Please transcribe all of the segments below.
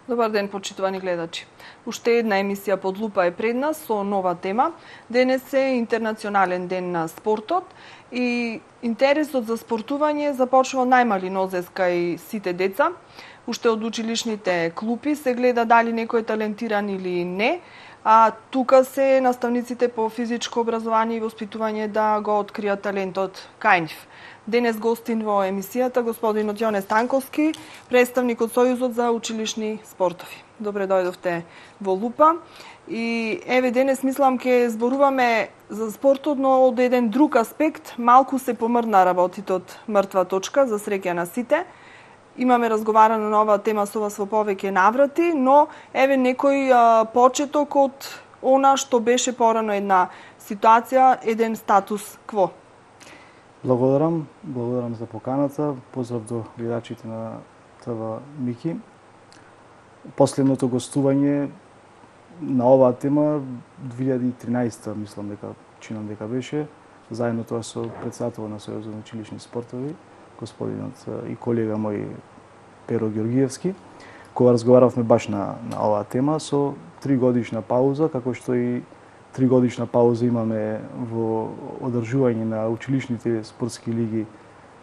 Добар ден, почитувани гледачи. Уште една емисија под лупа е пред нас со нова тема. Денес е Интернационален ден на спортот и интересот за спортување започва од најмали нозес кај сите деца. Уште од училишните клупи се гледа дали некој е талентиран или не, а тука се наставниците по физичко образование и воспитување да го откријат талентот кај нив. Денес гостин во емисијата господинот Јоне Станковски, представник од Сојузот за училишни спортови. Добре дојдовте во Лупа. И еве денес мислам ке зборуваме за спортот, но од еден друг аспект. Малку се помрдна работите од мртва точка, за среќа на сите. Имаме разговарано на оваа тема со вас во повеќе наврати, но еве некој почеток од она што беше порано една ситуација, еден статус кво. Благодарам за поканата. Поздрав до гледачите на ТВ Мики. Последното гостување на оваа тема 2013 мислам дека беше, заедно тоа со претседателот на Сојузот на училишни спортови, господинот и колега мој Перо Георгиевски, кога разговаравме баш на оваа тема со 3 годишна пауза, како што и 3 годишна пауза имаме во одржување на училишните спортски лиги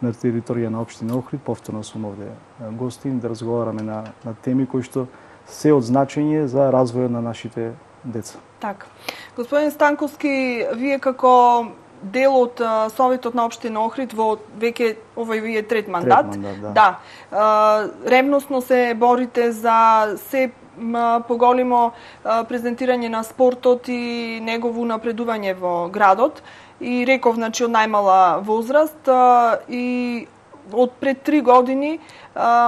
на територија на општина Охрид. Повторно сум овде гостин да разговараме на теми кои што се од значење за развојот на нашите деца. Така. Господин Станковски, вие како дел од Советот на општина Охрид во веќе овој вие трет мандат. Да. Ревносно се борите за се поголемо презентирање на спортот и негово напредување во градот. И реков, значи, од најмала возраст и од пред 3 години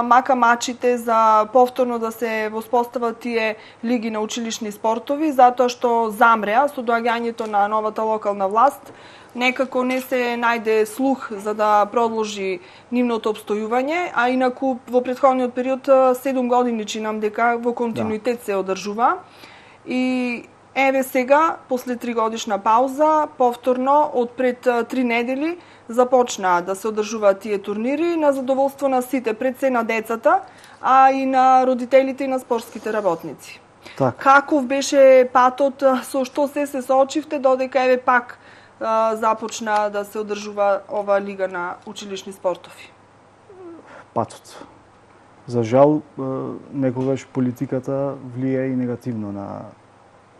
мака мачите за повторно да се воспостават тие лиги на училишни спортови, затоа што замреа со доаѓањето на новата локална власт. Некако не се најде слух за да продолжи нивното обстојување, а инаку во претходниот период 7 години чинам дека во континуитет се одржува. И еве сега, после 3 годишна пауза, повторно од пред 3 недели започна да се одржуваат тие турнири на задоволство на сите, пред се на децата, а и на родителите и на спортските работници. Так. Каков беше патот, со што се соочивте додека еве пак започна да се одржува ова лига на училишни спортови? Патот. За жал, некогаш политиката влие и негативно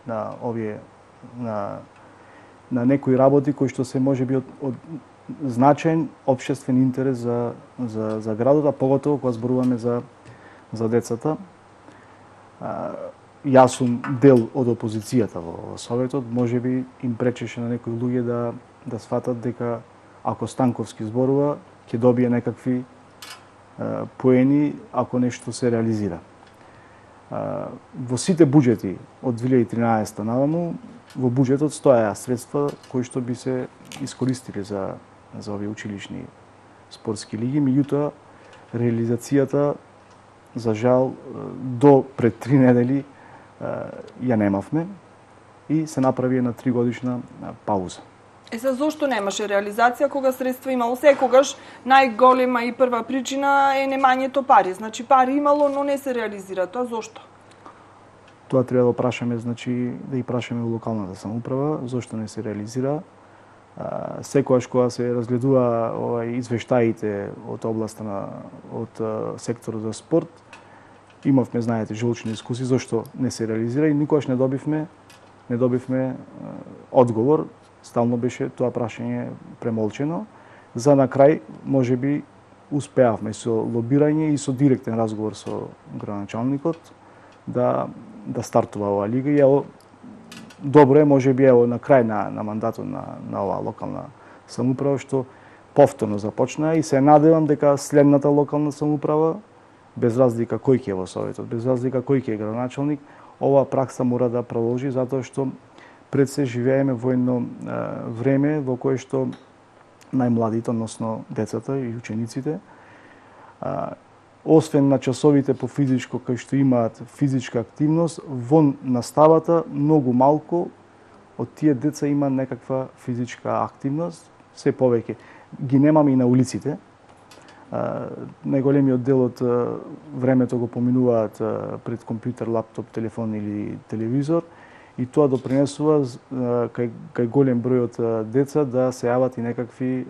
на овие на некои работи кои што се можеби од значаен општествен интерес за градот, а поготово кога зборуваме за децата. Јас сум дел од опозицијата во Советот, можеби им пречеше на некои луѓе да сфатат дека ако Станковски зборува, ќе добие некакви поени ако нешто се реализира. Во сите буџети од 2013 наваму, во буџетот стоеа средства кои што би се искористили за овие училишни спортски лиги, меѓутоа реализацијата за жал до пред 3 недели ја немавме и се направи една 3 годишна пауза. Зошто немаше реализација кога средства имало? Секогаш најголема и прва причина е немањето пари. Значи пари имало, но не се реализира. Тоа зошто? Тоа треба да прашаме, значи да и прашаме во локалната самоуправа зошто не се реализира. Секогаш кога се разгледува извештаите од областа од секторот за спорт, имавме, знаете, жолчни дискусии зошто не се реализира и никогаш не добивме одговор. Стално беше тоа прашање премолчено. За на крај, можеби, успеавме со лобирање и со директен разговор со градоначалникот да стартува оваа лига. И ево, добро е, можеби, ево, на крај на мандатот на оваа локална самоуправа, што повторно започна и се надевам дека следната локална самоуправа, без разлика кој ќе е во Советот, без разлика кој ќе е градоначалник, оваа пракса мора да продолжи, затоа што пред се живееме во едно време во кое што најмладите, односно децата и учениците, освен на часовите по физичко, кај што имаат физичка активност, во наставата многу малку од тие деца има некаква физичка активност, се повеќе. Ги немаме и на улиците. најголемиот дел од времето го поминуваат пред компјутер, лаптоп, телефон или телевизор, и тоа допринесува кај голем број од деца да се јават и некакви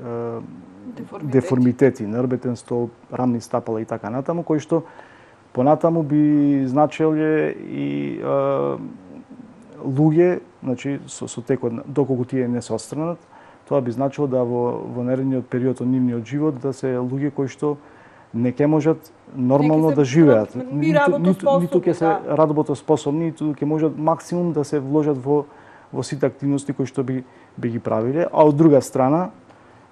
деформитети, нрбетен столб, рамни стапала и така натаму, кои што понатаму би значеле и луѓе, значи со текот, доколку тие не се отстранат, тоа би значило да во наредниот период од нивниот живот да се луѓе кои што не ќе можат нормално да живеат. Ниту ќе се работоспособни, ниту ќе можат максимум да се вложат во сите активности кои што би ги правиле, а од друга страна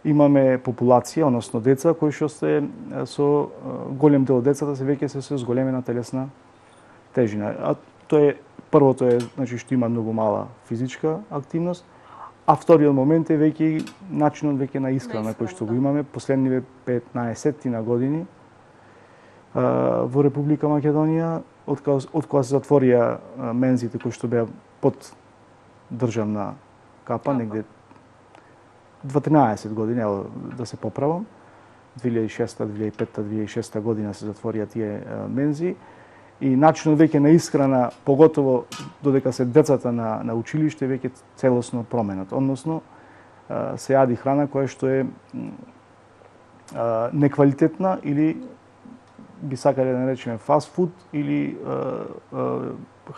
имаме популација, односно деца кои што се со голем дел од децата се веќе се со зголемена телесна тежина. А тоа е првото е, значи, што има многу мала физичка активност, а вториот момент е веќе начинот на исхрана кој што го имаме последниве 15 на години во Република Македонија, од кога се затворија мензите кои што беа под државна капа, негде 13 години, да се поправам, 2006, 2005, 2006 година се затворија тие мензи, и начинот веќе на исхрана, поготово додека се децата на училиште, веќе целосно променет. Односно, се јади храна која што е неквалитетна или би сакале да наречеме фаст фуд, или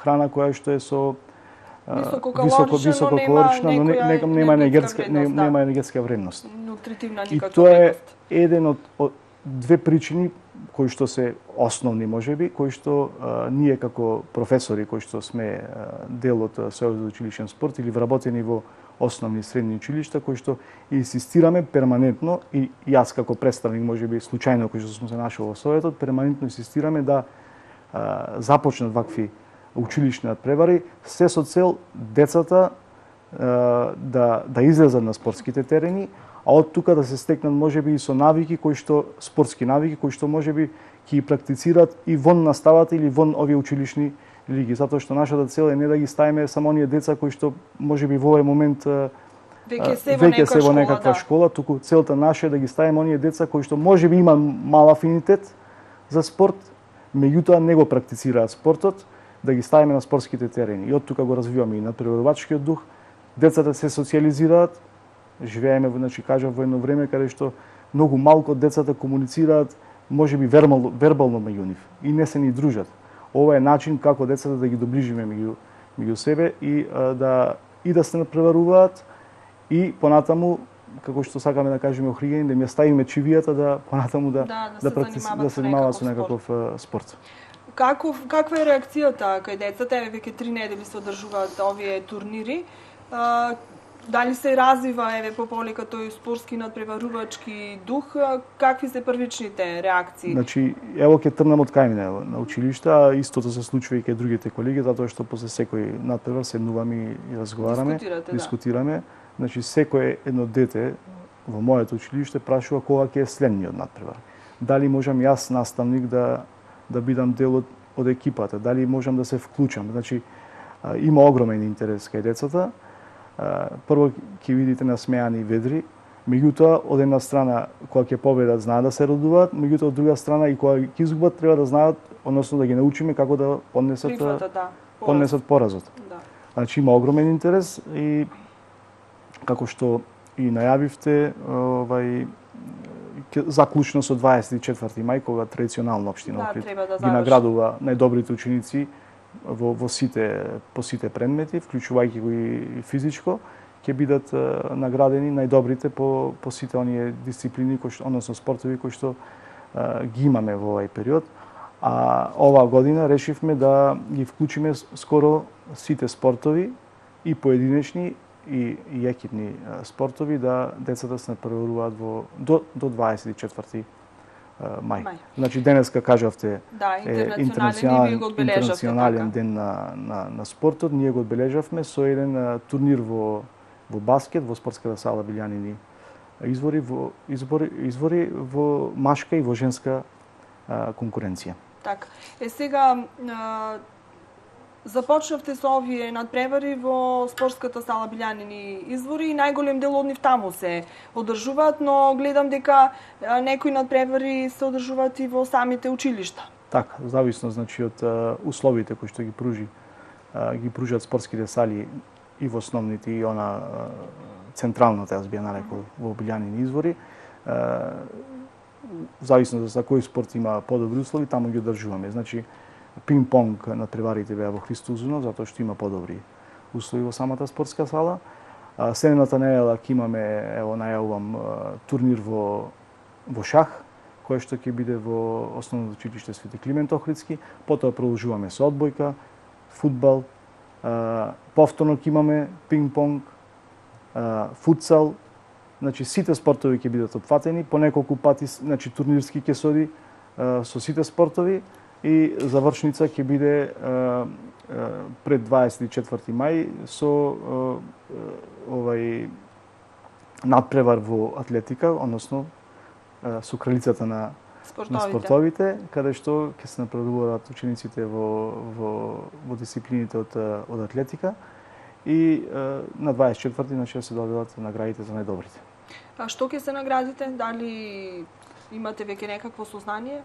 храна која што е со висококалорична, но нема енергетска вредност. И тоа е еден од две причини кои што се основни можеби, кои што ние како професори кои што сме дел од Сојузот за училишен спорт или вработени во основни и средни училишта, кои што инсистираме перманентно, и јас како представник можеби случајно кој што сум се нашол во Советот, перманентно инсистираме да започнат вакви училишни надпревари, се со цел децата да излезат на спортските терени, а од тука да се стекнат можеби и со навики спортски навики кои што можеби ќе ги практицираат и вон наставата или вон овие училишни лиги, затоа што нашата цел е не да ги ставиме само оние деца кои што можеби во овој момент веќе се во некаква школа, туку целта наша е да ги ставиме оние деца кои што можеби има мал афинитет за спорт, меѓутоа не го практицираат спортот, да ги ставиме на спортските терени. И од тука го развиваме и надпреварувачкиот дух. Децата се социализираат, живееме, значи кажав, во едно време каде што многу малку од децата комуницираат, можеби вербално меѓу нив, и не се ни дружат. Ова е начин како децата да ги доближиме меѓу себе и да се надпреваруваат, и понатаму, како што сакаме да кажеме Охридјани, да ми ставиме чивијата да понатаму да се занимаваат со некаков спорт. Каква е реакцијата кај децата? Веќе 3 недели се одржуваат овие турнири. Дали се развива пополека тој спортски надпреварувачки дух? Какви се првичните реакции? Значи, ево ќе тргнам од кај мене на училишта, истото се случува и кај другите колеги, затоа што после секој надпревар седнуваме и разговараме, дискутираме. Значи, секој едно дете во моето училиште прашува кога ќе е следниот надпревар. Дали можам јас, наставник, да бидам дел од екипата, дали можам да се вклучам. Значи, има огромен интерес кај децата. Прво ќе видите насмеани ведри, меѓутоа од една страна кога ќе победат знаат да се радуваат, меѓутоа од друга страна и кога ќе изгубат треба да знаат, односно да ги научиме како да поднесат поразот. Значи има огромен интерес и како што и најавивте, заклучно со 24 мај, кога традиционално општина Охрид ги наградува најдобрите ученици по сите предмети, вклучувајќи го и физичко, ќе бидат наградени најдобрите по сите оние дисциплини, односно спортови кои што ги имаме во овој период. А оваа година решивме да ги вклучиме скоро сите спортови, и поединечни и екипни спортови, да децата се надпреваруваат до 24 мај. Значи денеска кажавте интернационален ден на спортот, ние го одбележавме со еден турнир во баскет во спортската сала Билјанини извори во машка и во женска конкуренција. Така. Сега Започнавте со овие надпревари во спортската сала Билјанини извори и најголем дел од нив таму се одржуваат, но гледам дека некои надпревари се одржуваат и во самите училишта. Така, зависно значи од условите кои што ги пружат спортските сали и во основните и она централната, јас би ја нарекол, во Билјанини извори. Зависно за кој спорт има подобри услови, таму ги одржуваме. Значи, пинг-понг надпреварите беа во Христо Узунов, затоа што има подобри услови во самата спортска сала. Следната недела ќе имаме, ево најавувам, турнир во шах, кој што ќе биде во Основното училиште Свети Климент Охридски. Потоа продолжуваме со одбојка, фудбал, повторно ќе имаме пинг-понг, футсал. Значи сите спортови ќе бидат опфатени, по неколку пати, значи турнирски ќе се оди со сите спортови и завршница ќе биде пред 24 мај со надпревар во атлетика, односно со кралицата на спортовите, каде што ќе се напредуваат учениците во дисциплините од атлетика и на 24 значи се доделат наградите за најдобрите. А што ќе се наградите? Дали имате веќе некакво сознание?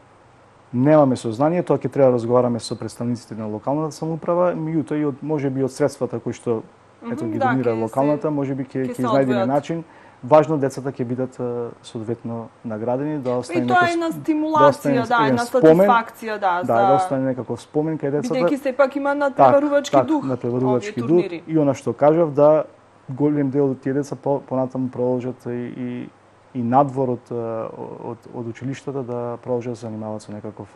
Немаме сознание, тоа ќе треба да разговараме со представниците на локалната самоуправа, меѓутоа и можеби од средствата кои што ги донира локалната, можеби ќе изнајдеме начин. Важно децата ќе бидат соодветно наградени, да остане некој... И тоа е една стимулација, една сатисфакција, да остане некаков спомен кај децата. Бидејќи сепак има надпреварувачки дух. Надпреварувачки дух и она што кажав, да голем дел од тие деца понатаму продолжат и надвор од училиштата да продолжат да се занимаваат со некаков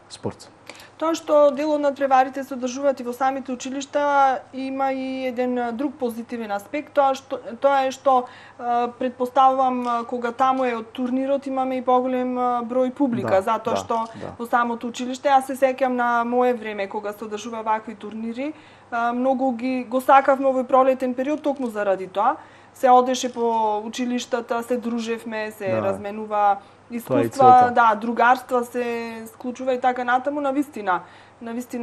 спорт. Тоа што дел од надпреварите се одржуваат и во самите училишта има и еден друг позитивен аспект, тоа е што предпоставувам кога таму е од турнирот имаме и поголем број публика, затоа што во самото училиште, јас се сеќам на мое време кога се одржува вакви турнири, многу го сакавме овој пролетен период токму заради тоа. Се одеше по училиштата, се дружевме, се разменува искуства, другарства се склучува и така натаму, навистина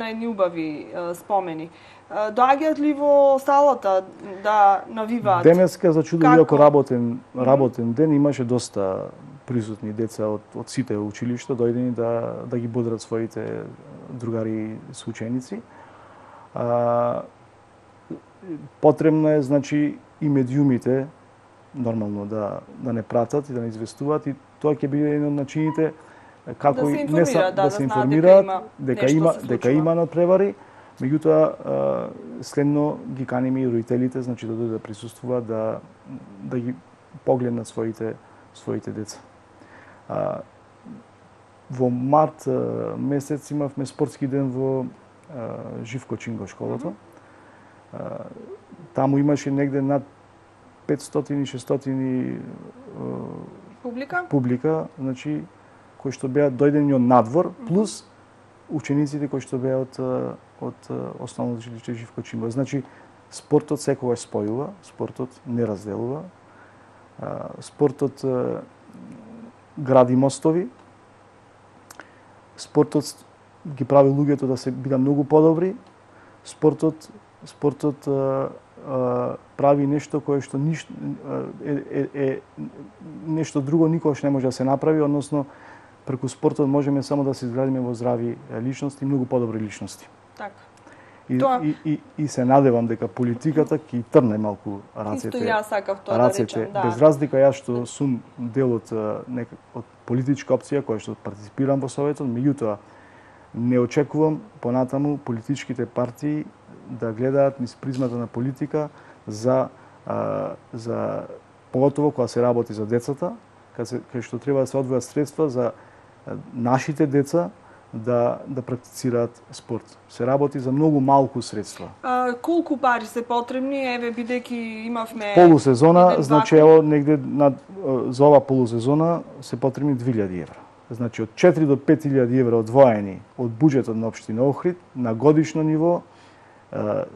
едни убави спомени. Доаѓаат ли во салата да навиваат? Денеска, за чудо, иако работен ден, имаше доста присутни деца од сите училишта, дојдени да ги бодрат своите другари и соученици. Потребно е, значи, и медиумите нормално да не пратат и да не известуваат, и тоа ќе биде еден од начините како да се информираат дека има надпревари, меѓутоа следно ги каниме и родителите, значи да дојдат да присуствуваат, да ги погледнат своите деца. Во март месец имавме спортски ден во Живко Чинго школата. Таму имаше негде над 500-600 публика, значи кои што беа дојдени од надвор, плюс учениците кои што беа од основното училиште Живко Чинго. Значи спортот секогаш спојува, спортот не разделува. Спортот гради мостови. Спортот ги прави луѓето да се бидат многу подобри. Спортот прави нешто кое што нешто друго никогаш не може да се направи, односно преку спортот можеме само да се изградиме во здрави личности, многу подобри личности. Така. И се надевам дека политиката ќе трне малку рацете. Исто јас сакав тоа да речем, без разлика јас што сум дел од политичка опција која што партиципирам во Советот, меѓутоа не очекувам понатаму политичките партии да гледаат низ призмата на политика за поготово кога се работи за децата, кај што треба да се одвојат средства за нашите деца да практицираат спорт. Се работи за многу малку средства. Колку пари се потребни, еве бидејќи имавме полусезона, значи ево негде за ова полусезона се потребни 2000 евра. Значи од 4 до 5000 евра одвоени од буџетот на општина Охрид на годишно ниво,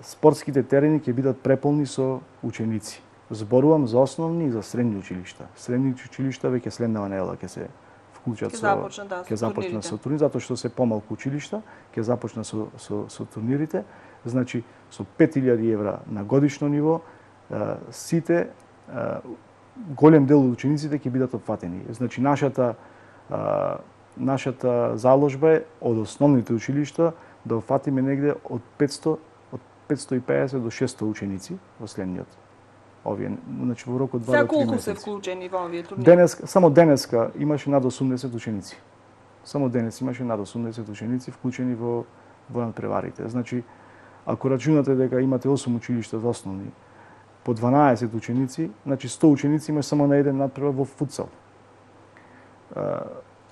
спортските терени ќе бидат преполни со ученици. Зборувам за основни и за средни училишта. Средни училишта веќе следнава недела ќе се вклучат ќе започнат со турнири, затоа што се помалку училишта, ќе започнат со турнирите. Значи со 5000 евра на годишно ниво сите голем дел од учениците ќе бидат опфатени. Значи нашата заложба е од основните училишта да опфатиме негде од 550 до 600 ученици во следниот. Значи во рок од 2 до 3 месеци. Колку се вклучени во овие турнири? Само денеска имаше над 80 ученици. Само денес имаше над 80 ученици вклучени во надпреварите. Значи, ако рачунате дека имате 8 училишта за основни, по 12 ученици, значи 100 ученици имаш само на еден надпревар во футсал.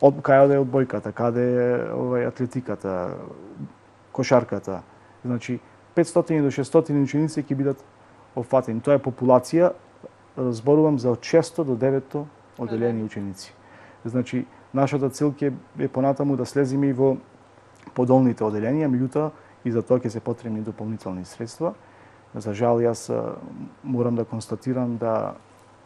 Каде е одбојката, каде е атлетиката, кошарката. Значи 500 до 600 ученици ќе бидат опфатени. Тоа е популација, зборувам за од 600 до 900 оделени ученици. Значи нашата цел ќе е понатаму да слеземе и во подолните оделенија, меѓутоа и за тоа ќе се потребни дополнителни средства. За жал, јас морам да констатирам да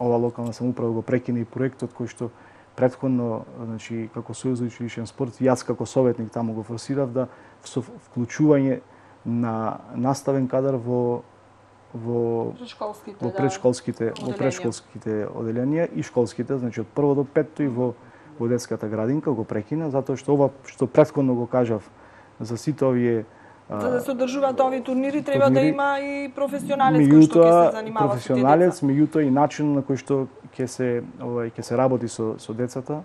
ова локална самоуправа го прекина и проектот кој што претходно, значи, како Сојуз за училишен спорт, јас како советник таму го форсирав да со вклучување на наставен кадар во предшколските оделенија и школските, значи од прво до петто и во детската градинка го прекина, затоа што ова што претходно го кажав за сите овие за да се одржуваат овие турнири треба да има и професионалец кој што ќе се занимава со тие деца. Меѓутоа и начин на кој што ќе се работи со децата,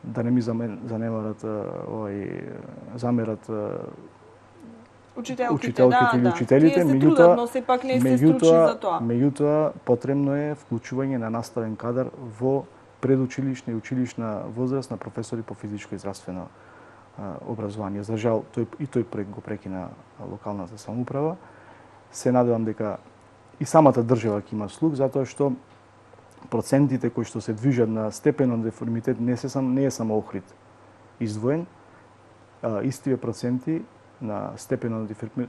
да не ми замерат учителките или учителите, меѓутоа потребно е вклучување на наставен кадар во предучилишна и училишна возраст на професори по физичко и здравствено образование. За жал, тој проект го прекина локалната самоуправа. Се надевам дека и самата држава ќе има слух, затоа што процентите кои што се движат на степен на деформитет не е само Охрид издвоен, истиве проценти на степен на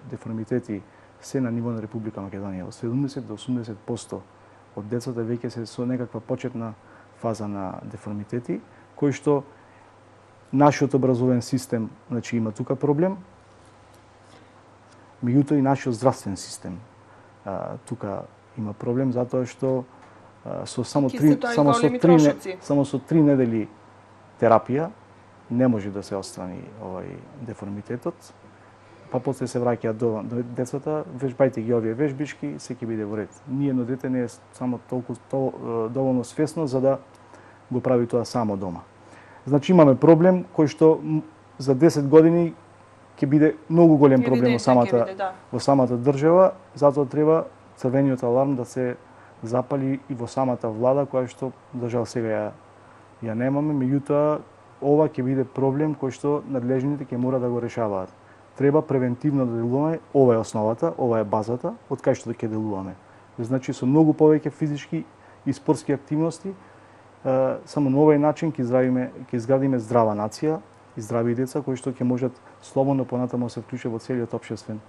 деформитети се на ниво на Република Македонија. Од 70 до 80% од децата веќе се со некаква почетна фаза на деформитети, кои што нашиот образовен систем, значи, има тука проблем, меѓутоа и нашиот здравствен систем тука има проблем, затоа што само со 3 недели терапија не може да се отстрани овој деформитетот, па после се враќаат до децата, вежбајте ги овие вежбички, се ќе биде во ред. Ниедно дете не е само толку доволно свесно за да го прави тоа само дома. Значи имаме проблем кој што за 10 години ќе биде многу голем проблем во самата држава, затоа треба црвениот аларм да се запали и во самата влада, која што за жал сега ја немаме, меѓутоа ова ќе биде проблем кој што надлежните ќе мора да го решаваат. Треба превентивно да делуваме, ова е основата, ова е базата од кај што ќе делуваме. Значи со многу повеќе физички и спортски активности, само на овој начин ќе изградиме здрава нација и здрави деца кои што ќе можат слободно понатаму се вклучат во целиот општествен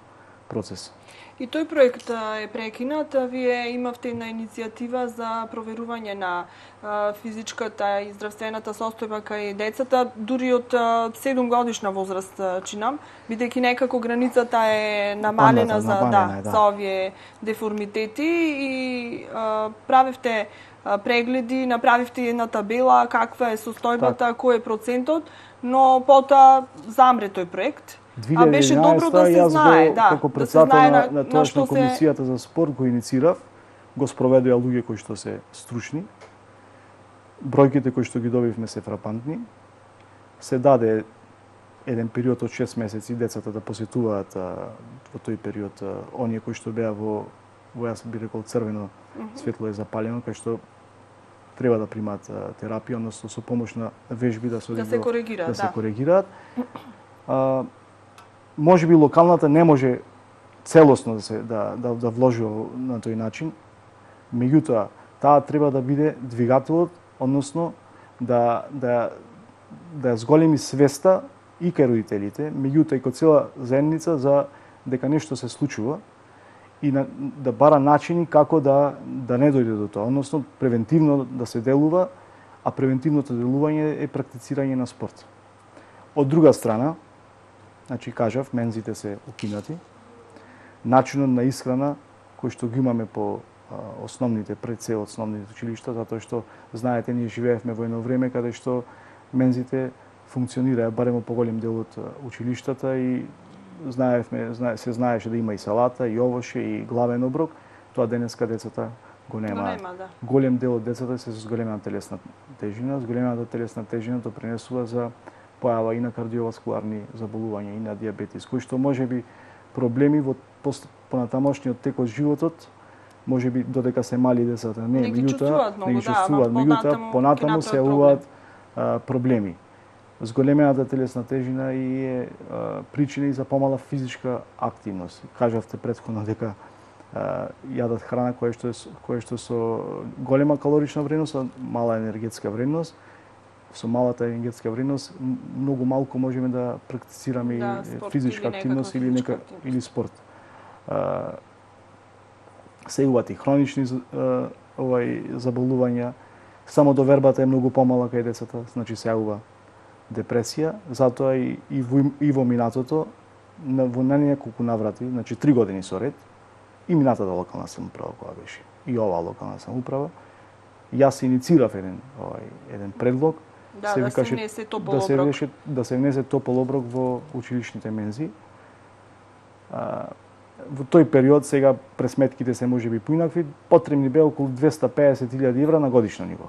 процес. И тој проект е прекинат, вие имавте една иницијатива за проверување на физичката и здравствената состојба кај децата, дури од 7 годишна возраст, чинам, бидејќи некако границата е намалена за овие деформитети и правевте прегледи, направивте една табела каква е состојбата, кој е процентот, но потоа замре тој проект. А беше добро да се знае, како председател на тоашна комисијата за спорт го инициирав, го спроведоа луѓе кои што се стручни. Бројките кои што ги добивме се фрапантни. Се даде еден период од 6 месеци децата да посетуваат во тој период оние кои што беа во јас би рекол црвено светло е запалено, кај што треба да примаат терапија, односно со помош на вежби да се коригираат. Може би локалната не може целосно да вложи на тој начин, меѓутоа таа треба да биде двигателот, односно да зголеми свеста и кај родителите, меѓутоа и кај цела заедница за дека нешто се случува и да бара начини како да не дојде до тоа, односно превентивно да се делува, а превентивното делување е практицирање на спорт. Од друга страна, значи кажав, мензите се укинати. Начинот на исхрана кој што ги имаме по основните, пред се основните училишта, затоа што знаете ние живеевме во едно време каде што мензите функционираа барем во поголем дел од училиштата и се знаеше да има и салата, и овоше, и главен оброк. Тоа денеска децата го нема. Да. Голем дел од децата се со зголемена телесна тежина. Зголемената телесна тежина допринесува за појава и на кардиоваскуларни заболувања и на диабетис, кои што можеби проблеми во понатамошниот тек од животот, можеби додека се мали децата, не ги чувствуваат, меѓутоа понатаму се јавуваат проблеми. Зголемената телесна тежина и е причина и за помала физичка активност. Кажавте претходно дека јадат храна која што со голема калорична вредност, а мала енергетска вредност. Со малата енергетска вредност многу малку можеме да практицираме физичка активност или спорт. Се јавуваат и хронични заболувања. Само довербата е многу помала кај децата, значи се јавува депресија, затоа и во минатото, во неколку наврати, значи 3 години со ред, и минатата локална самоуправа која беше, и оваа локална самоуправа, јас инициирав еден предлог, да се внесе топол оброк. Да се внесе топол оброк во училишните мензи. Во тој период, сега пресметките се можеби поинакви, потребни беа околу 250.000 евра на годишно ниво.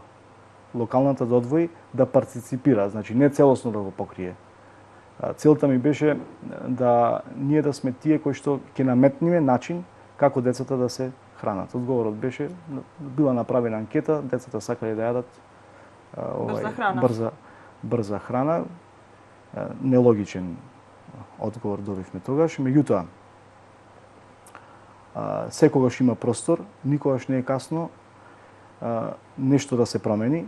Локалната да одвои да партиципира, значи не целосно да го покрие. Целта ми беше да ние да сме тие кои што ќе наметниме начин како децата да се хранат. Одговорот беше, била направена анкета, децата сакале да јадат брза храна. Нелогичен одговор добивме тогаш, меѓутоа секогаш има простор, никогаш не е касно нешто да се промени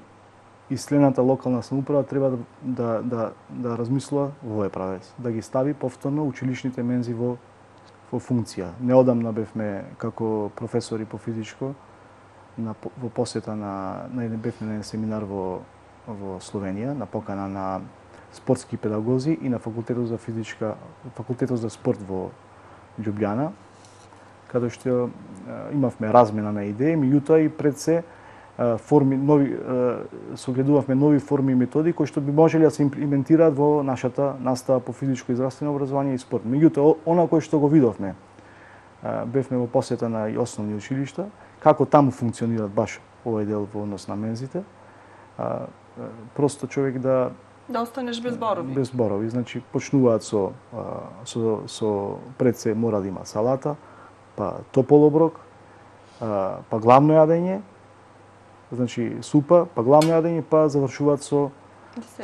и следната локална самоуправа треба да размислува во овој правец, да ги стави повторно училишните мензи во функција. Неодамна бевме како професори по физичко во посета бевме на еден семинар во Словенија, на покана на спортски педагози и на факултетот за спорт во Љубљана, каде што имавме размена на идеи, меѓутоа и пред се согледувавме нови форми и методи кои што би можеле да се имплементираат во нашата настава по физичко и здравствено образование и спорт. Меѓутоа, она кој што го видовме, бевме во посета на и основни училишта, како таму функционираат баш овој дел во однос на мензите, просто човек да останеш без зборови. Без зборови, значи почнуваат со пред се мора да има салата, па топол оброк, па главно јадење, значи супа, па главно јадење, па завршуваат со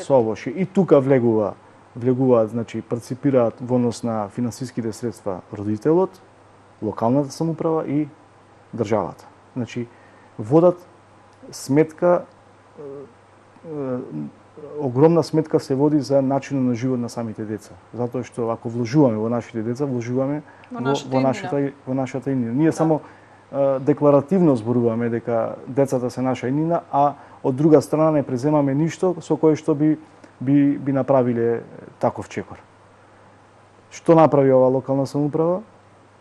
овоше. И тука влегуваат, значи парципираат во однос на финансиските средства родителот, локалната самоуправа и државата. Значи водат сметка, огромна сметка се води за начинот на живот на самите деца. Затоа што ако вложуваме во нашите деца, вложуваме во нашата имнина. Ние само декларативно зборуваме дека децата се наша имнина, а од друга страна не преземаме ништо со кое што би направиле таков чекор. Што направи оваа локална самоуправа?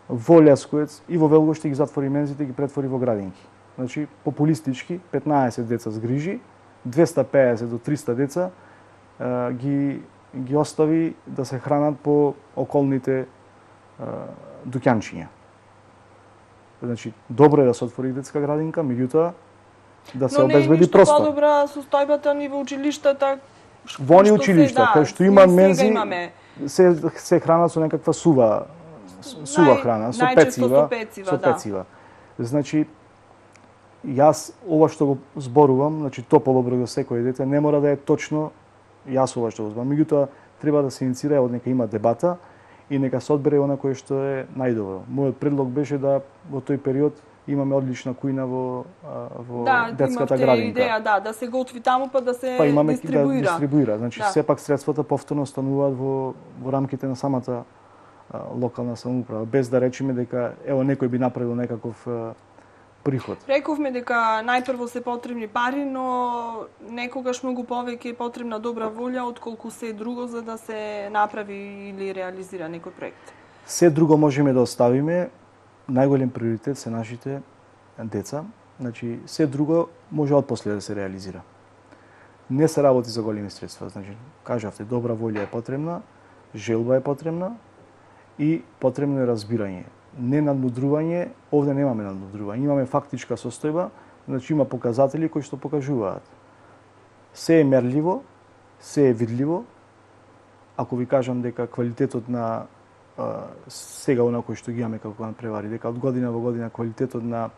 Во Лесковец и во Велгоште ги затвори мензите и ги претвори во градинки. Значи, популистички, 15 деца згрижи, 250 до 300 деца ги остави да се хранат по околните дуќанчиња. Значи, добро е да се отвори детска градинка, меѓутоа да се обезбеди простор. Но не е ништо подобра состојбата ни во училиштата. Во ни училишта, кај што има мензи, се хранат со некаква сува храна, со пецива. Значи, јас ова што го зборувам, значи топол оброк за секој дете, не мора да е точно јас ова што го зборувам. Меѓутоа, треба да се инициира, од нека има дебата и нека се одбере она кое што е најдобро. Мојот предлог беше да во тој период имаме одлична кујна во детската градинка. Идеја, да се готви таму па да се дистрибуира. Значи, сепак средствата повторно остануваат во рамките на самата локална самоуправа, без да речеме дека некој би направил некаков приход. Рековме дека најпрво се потребни пари, но некогаш многу повеќе е потребна добра волја отколку се друго за да се направи или реализира некој проект. Се друго можеме да оставиме, најголем приоритет се нашите деца. Значи, се друго може отпосле да се реализира. Не се работи за големи средства. Значи, кажавте, добра волја е потребна, желба е потребна и потребно е разбирање. Не надмудрување, овде немаме надмудрување. Имаме фактичка состојба, значи има показатели кои што покажуваат. Се е мерливо, се е видливо. Ако ви кажам дека квалитетот на сега онакој што ги имаме како надпревари, дека од година во година квалитетот на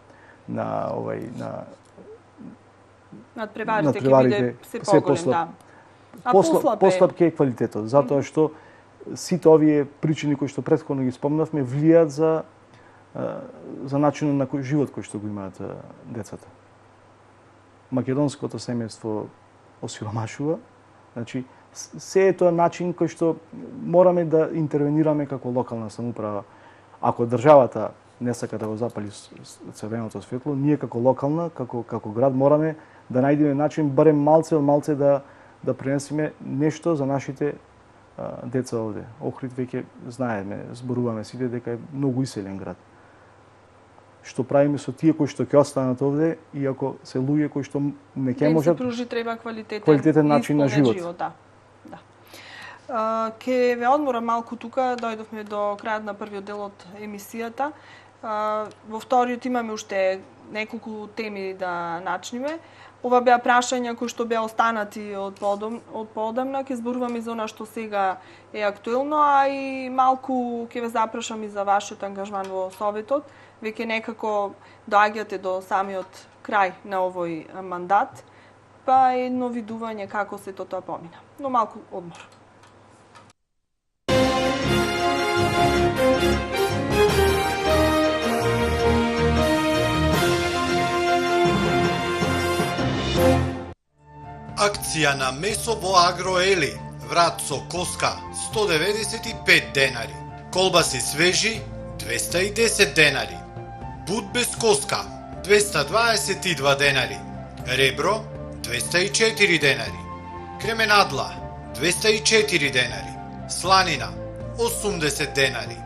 надпреварите ќе биде се поголем, да. Послаб е квалитетот, затоа што сите овие причини кои што претходно ги спомнавме влијаат за начинот на живот кој што го имаат децата. Македонското семејство осиромашува, значи се е тоа начин кој што мораме да интервенираме како локална самоуправа. Ако државата не сака да го запали црвеното светло, ние како локална, како град мораме да најдеме начин барем малце да пренесеме нешто за нашите деца овде. Охрид веќе знаеме, зборуваме сите дека е многу иселен град. Што правиме со тие кои што ќе останат овде, иако се луѓе кои што не ќе можат да пружи треба квалитетен начин на живот. Да. Ке ве одморам малку тука, дојдовме до крајот на првиот дел од емисијата. Во вториот имаме уште неколку теми да начнеме. Ова беа прашања кои што беа останати од поодамна. Ке зборуваме за она што сега е актуелно, а и малку ке ве запрашам и за вашиот ангажман во Советот. Веќе некако доаѓате до самиот крај на овој мандат, па едно видување како се тоа помина. Но малку одмор. Акција на месо во Агроели. Врат со коска 195 денари. Колбаси свежи 210 денари. Бут без коска 222 денари. Ребро 204 денари. Кременадла 204 денари. Сланина 80 денари.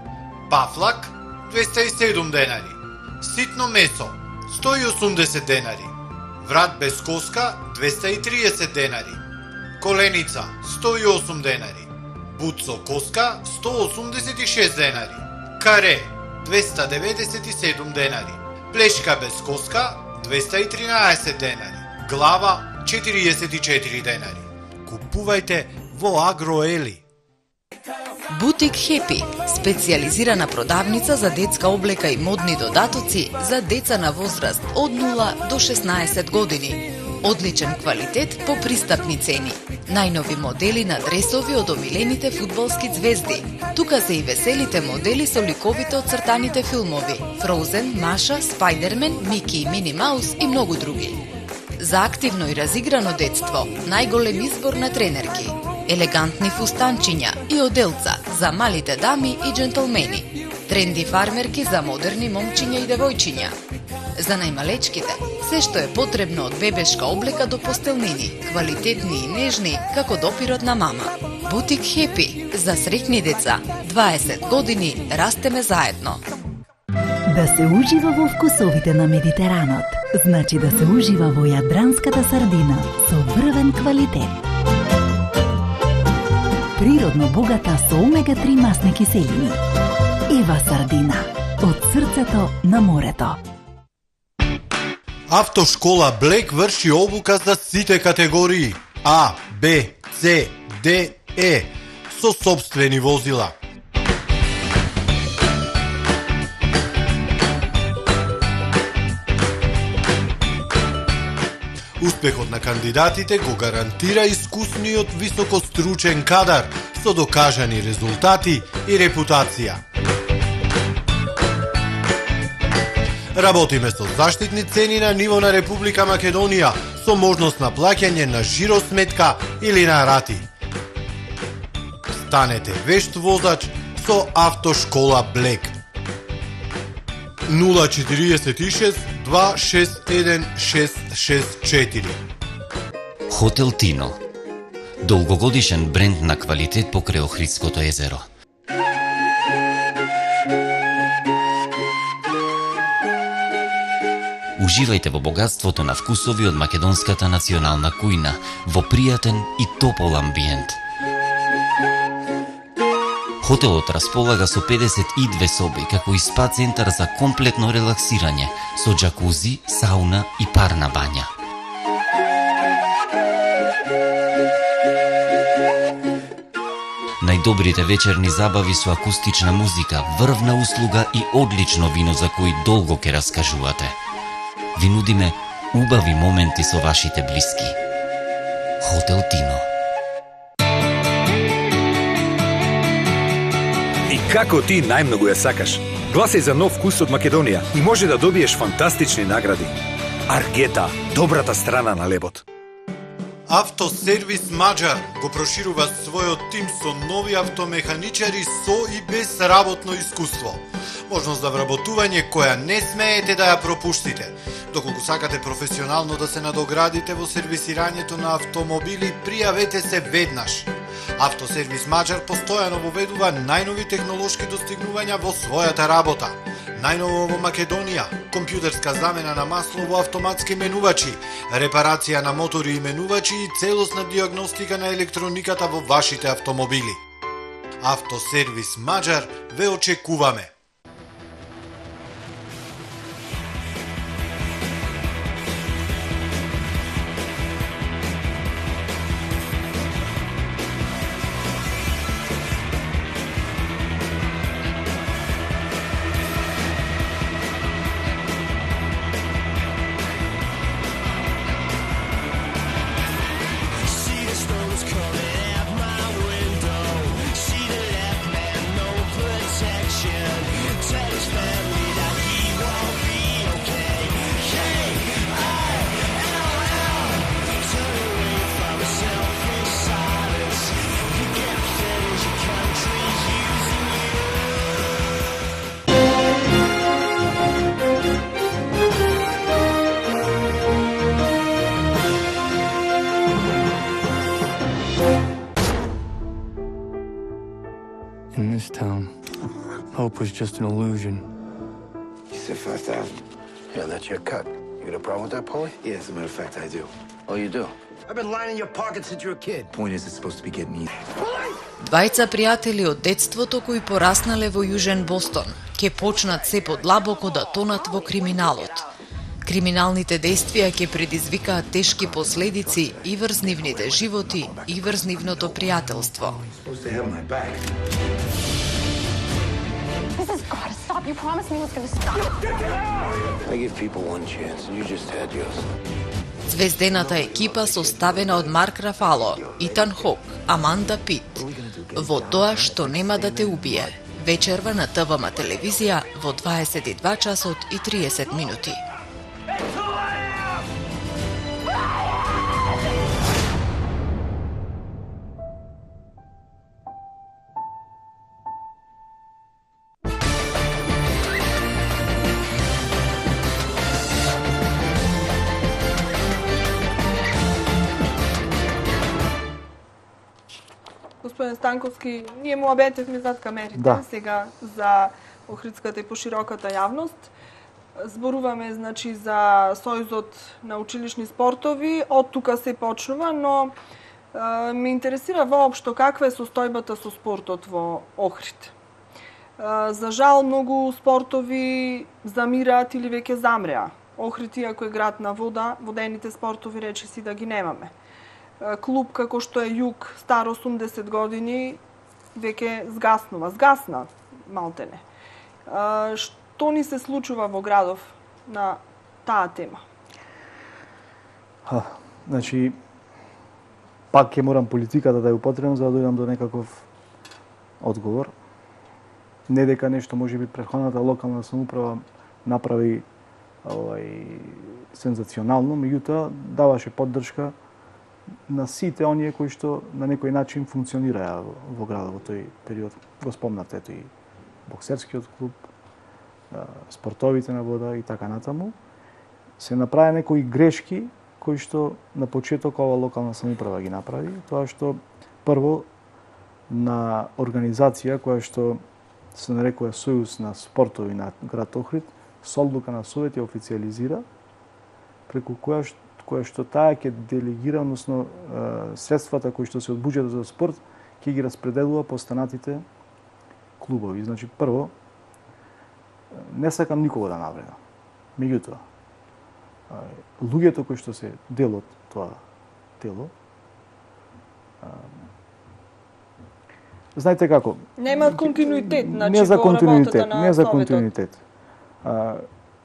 Пафлак 207 денари. Ситно месо 180 денари. Врат без коска 230 денари. Коленица 108 денари. Бут со коска 186 денари. Каре 297 денари. Плешка без коска 213 денари. Глава 44 денари. Купувајте во Агроели. Бутик Хепи, специјализирана продавница за детска облека и модни додатоци за деца на возраст од 0 до 16 години. Одличен квалитет по пристапни цени. Најнови модели на дресови од омилените фудбалски звезди. Тука се и веселите модели со ликовите од цртаните филмови: Фроузен, Маша, Спајдермен, Мики и Мини Маус и многу други. За активно и разиграно детство, најголем избор на тренерки, елегантни фустанчиња и оделца за малите дами и джентлмени, тренди фармерки за модерни момчиња и девојчиња. За најмалечките, се што е потребно од бебешка облека до постелнини, квалитетни и нежни, како допирот на мама. Бутик Хепи, за среќни деца, 20 години растеме заедно. Да се ужива во вкусовите на Медитеранот, значи да се ужива во јадранската сардина со врвен квалитет. Природно богата со омега-3 масни киселини. Ева сардина, од срцето на морето. Автошкола Блек врши обука за сите категории А, Б, С, Д, Е со сопствени возила. Успехот на кандидатите го гарантира искусниот високостручен кадар со докажани резултати и репутација. Работиме со заштитни цени на ниво на Република Македонија со можност на плаќање на жиросметка или на рати. Станете вешт возач со Автошкола Блек. 046 261664. Хотел Тино. Долгогодишен бренд на квалитет покрај Охридското езеро. Уживајте во богатството на вкусови од македонската национална кујна, во пријатен и топол амбиент. Хотелот располага со 52 соби, како и спа центар за комплетно релаксирање, со џакузи, сауна и парна бања. Најдобрите вечерни забави со акустична музика, врвна услуга и одлично вино за кои долго ќе раскажувате. Ви нудиме убави моменти со вашите блиски. Хотел Тино. И како ти најмногу ја сакаш? Гласај за нов вкус од Македонија и може да добиеш фантастични награди. Аргета, добрата страна на лебот. Автосервис Маđар го проширува својот тим со нови автомеханичари со и без работно искуство. Можност за вработување која не смеете да ја пропуштите. Доколку сакате професионално да се надоградите во сервисирањето на автомобили, пријавете се веднаш. Автосервис Маđар постојано воведува најнови технолошки достигнувања во својата работа. Најново во Македонија, компјутерска замена на масло во автоматски менувачи, репарација на мотори и менувачи и целосна диагностика на електрониката во вашите автомобили. Автосервис Маđар ве очекуваме. In this town, hope was just an illusion. You said 5,000. Yeah, that's your cut. You got a problem with that, Paulie? Yeah, as a matter of fact, I do. Oh, you do? I've been lining your pockets since you were a kid. Point is, it's supposed to be getting easy. Двајца пријатели од детството кои пораснале во Јужен Бостон, ќе почнат се подлабоко да тонат во криминалот. Криминалните действија ќе предизвикаат тешки последици и врз нивните животи и врз нивното пријателство. Звездената екипа составена од Марк Рафало, Итан Хок, Аманда Пит. Во тоа што нема да те убие. Вечерва на ТВМ телевизија во 22 часот и 30 минути. Господин Станковски, ние му обетевме зад камерите сега за Охридската и пошироката јавност. Зборуваме значи за Сојузот на училишни спортови, од тука се почнува, но ме интересира воопшто каква е состојбата со спортот во Охрид. За жал многу спортови замираат или веќе замреа. Охрид, иако е град на вода, водените спортови речиси да ги немаме. Клуб како што е Југ, стар 80 години, веќе згасна малтене. Што ни се случува во градов на таа тема? Значи, пак ќе морам политиката да ја употребам за да дојдам до некаков одговор. Не дека нешто можеби претходната локална самоуправа направи сензационално, меѓутоа даваше поддршка на сите оние кои што на некој начин функционираа во градот во тој период. Го спомнате тој боксерскиот клуб, спортовите на вода и така натаму. се направи некои грешки кои што на почеток ова локална самоуправа ги направи, тоа што прво на организација која што се нарекува Сојуз на спортови на град Охрид, со одлука на Совет ја официјализира, преку која што таа ќе делегира, односно средствата кои што се од буџетот за спорт ќе ги распределува по останатите клубови. Значи, прво, не сакам никого да навредам. Меѓутоа, луѓето кои што се дел од тоа тело, знаете како? Нема континуитет, значи, не за континуитет, не за континуитет.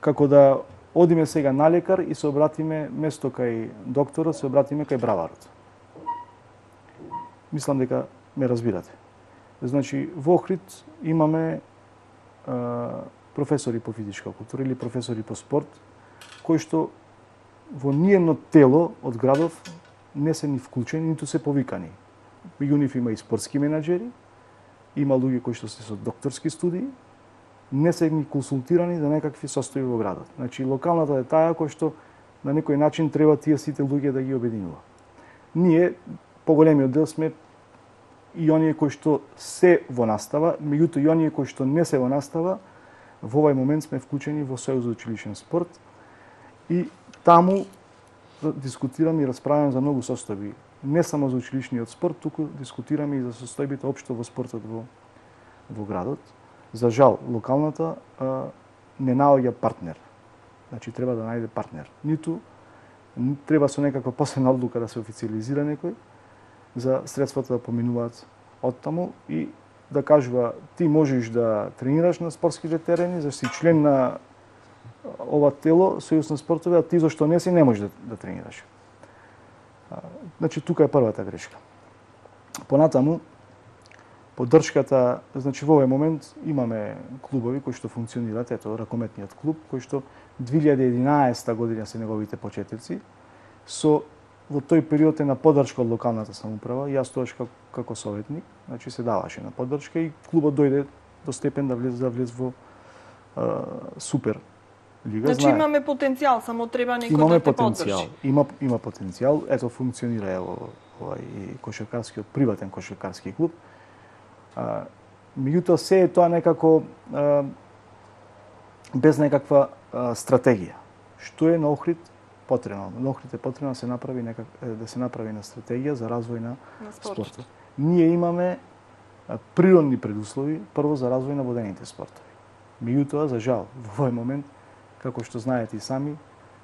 Како да одиме сега на лекар и се обратиме место кај докторот, се обратиме кај браварот. Мислам дека ме разбирате. Значи, во Охрид имаме професори по физичка култура или професори по спорт, кои што во ниедно тело од градов не се ни вклучени, ниту се повикани. Меѓу нив има и спортски менаџери, има луѓе кои што се со докторски студии, не се ни консултирани за некакви состојби во градот. Значи, локалната е таа која што на некој начин треба тие сите луѓе да ги обединува. Ние, поголемиот дел сме и оние кои што се во настава, меѓутоа и оние кои што не се во настава, во овој момент сме вклучени во Сојуз за училишен спорт и таму дискутираме и расправаме за многу состојби. Не само за училишниот спорт, туку дискутираме и за состојбите општо во спортот во градот. За жал, локалната не наоѓа партнер. Значи, треба да најде партнер. Ниту треба со некаква посебна одлука да се официјализира некој за средствата да поминуваат оттаму и да кажува ти можеш да тренираш на спортските терени, за си член на ова тело, Сојуз на спортови, а ти зашто не си не можеш да тренираш. Значи, тука е првата грешка. Понатаму, поддршката, значи во овој момент имаме клубови кои што функционираат, ето ракометниот клуб, кој што 2011 година се неговите почетоци, во тој период е на поддршка од локалната самоуправа, јас тоаш како советник, значи се даваше на поддршка и клубот дојде до степен да влез во супер лига. Значи имаме потенцијал, само треба некој да те поддржи. Има потенцијал, ето функционира овај кошаркарскиот приватен кошаркарски клуб. Меѓутоа се е тоа некако без некаква стратегија. Што е на Охрид потребно? На Охрид е потребно да се направи на стратегија за развој на спортот. Ние имаме природни предуслови прво за развој на водените спортови. Меѓутоа, за жал, во овој момент, како што знаете и сами,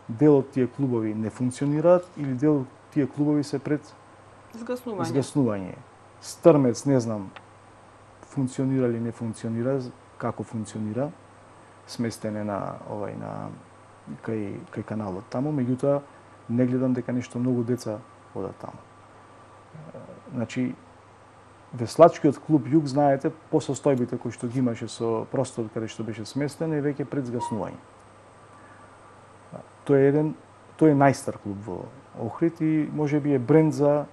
дел од тие клубови не функционираат или дел од тие клубови се пред згаснување. Стрмец, не знам, функционира или не функционира, како функционира, сместен е кај каналот таму, меѓутоа не гледам дека нешто многу деца одат таму. Значи, веслачкиот клуб Југ, знаете, по состојбите кои што ги имаше со просторот каде што беше сместен, е веќе пред згаснување. Тој е најстар клуб во Охрид и можеби е бренд за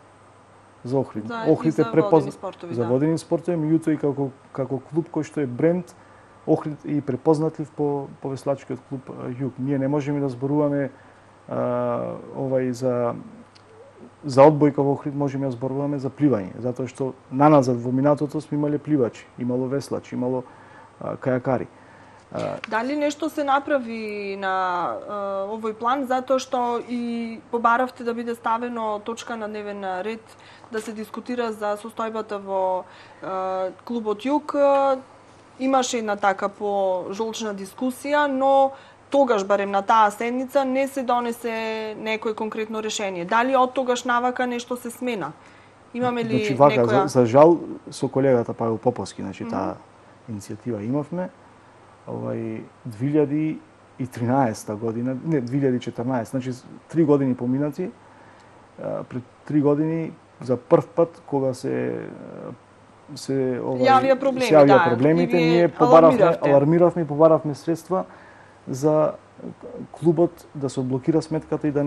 Охрид. Охрид е препознат за водени спортови, меѓутоа и како клуб кој што е бренд, Охрид и препознатлив по веслачкиот клуб Југ. Ние не можеме да зборуваме за одбојка во Охрид, можеме да зборуваме за пливање, затоа што наназад во минатото сме имале пливачи, имало веслачи, имало кајакари. Дали нешто се направи на овој план, затоа што и побаравте да биде ставено точка на дневен ред, да се дискутира за состојбата во клубот Југ? Имаше една така по-жолчна дискусија, но тогаш, барем на таа седница, не се донесе некој конкретно решение. Дали од тогаш навака нешто се смена? Имаме ли некоја... За жал, со колегата Павел Поповски, значи таа иницијатива имавме, 2013 година, не, 2014, значи 3 години поминати, пред 3 години за прв пат кога се јавија проблемите, ние алармиравме и побаравме средства за клубот да се одблокира сметката и да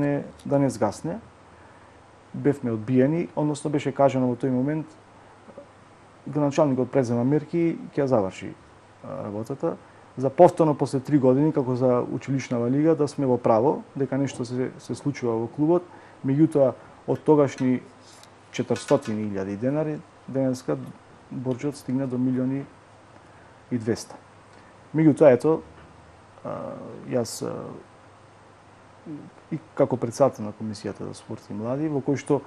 не згасне. Бевме одбиени, односно беше кажано во тој момент градоначалникот презема мерки, ќе ја заврши работата. за повторно после 3 години како за училишнава лига да сме во право дека нешто се случува во клубот. Меѓутоа од тогашни 400.000 денари денеска борџот стигна до 1.200.000. Меѓутоа ето јас и како председател на комисијата за спорт и млади, во кој што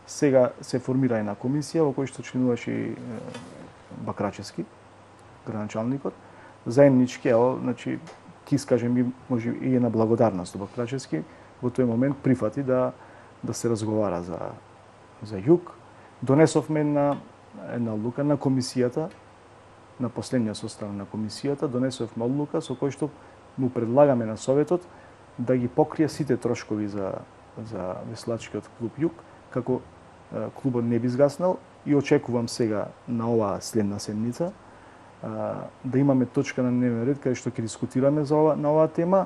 сега се формира една комисија во кој што членуваше и Бакрачевски, градоначалникот, заемнички, значи, ќе искажем и може и една благодарност до Бакрачевски, во тој момент прифати да се разговара за југ. Донесовме една одлука на комисијата, на последниот состав на комисијата, донесовме одлука со кој што му предлагаме на Советот да ги покрие сите трошкови за веслачкиот клуб Југ, како клубот не би изгаснал, и очекувам сега на оваа следна седмица да имаме точка на дневен ред каде што ќе дискутираме на оваа тема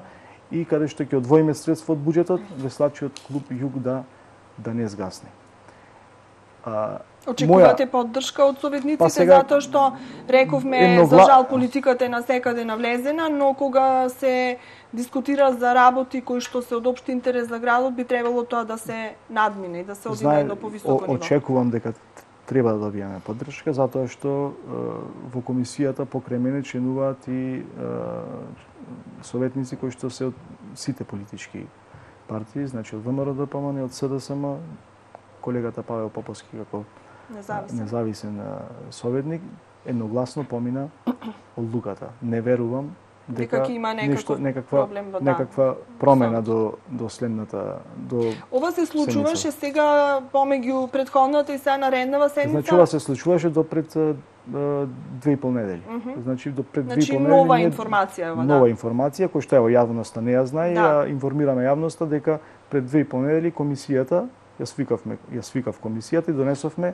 и каде што ќе одвоиме средства од буџетот веслачкиот клуб Југ да не изгасне. Очекувате поддршка од советниците, затоа што рековме за жал политиката е насекаде навлезена, но кога се дискутира за работи кои што се од општ интерес за градот, би требало тоа да се надмине и да се оди на едно повисоко ниво. Очекувам дека треба да добиеме поддршка, затоа што во комисијата покрај мене членуваат и советници кои што се од сите политички партии, значи од ВМРО ДПМН и од СДСМ, колегата Павел Поповски како независен советник, едногласно помина одлуката. Не верувам дека ќе има некаква промена до следната Ова се случуваше сега помеѓу претходната и сега нареднава седмица. Значи ова се случуваше до пред 2,5 недели. Значи до пред 2,5 недели. Нова информација ова, нова информација која што ево јавноста не ја знае, ја информираме јавноста дека пред 2,5 недели комисијата ја свикав комисијата и донесовме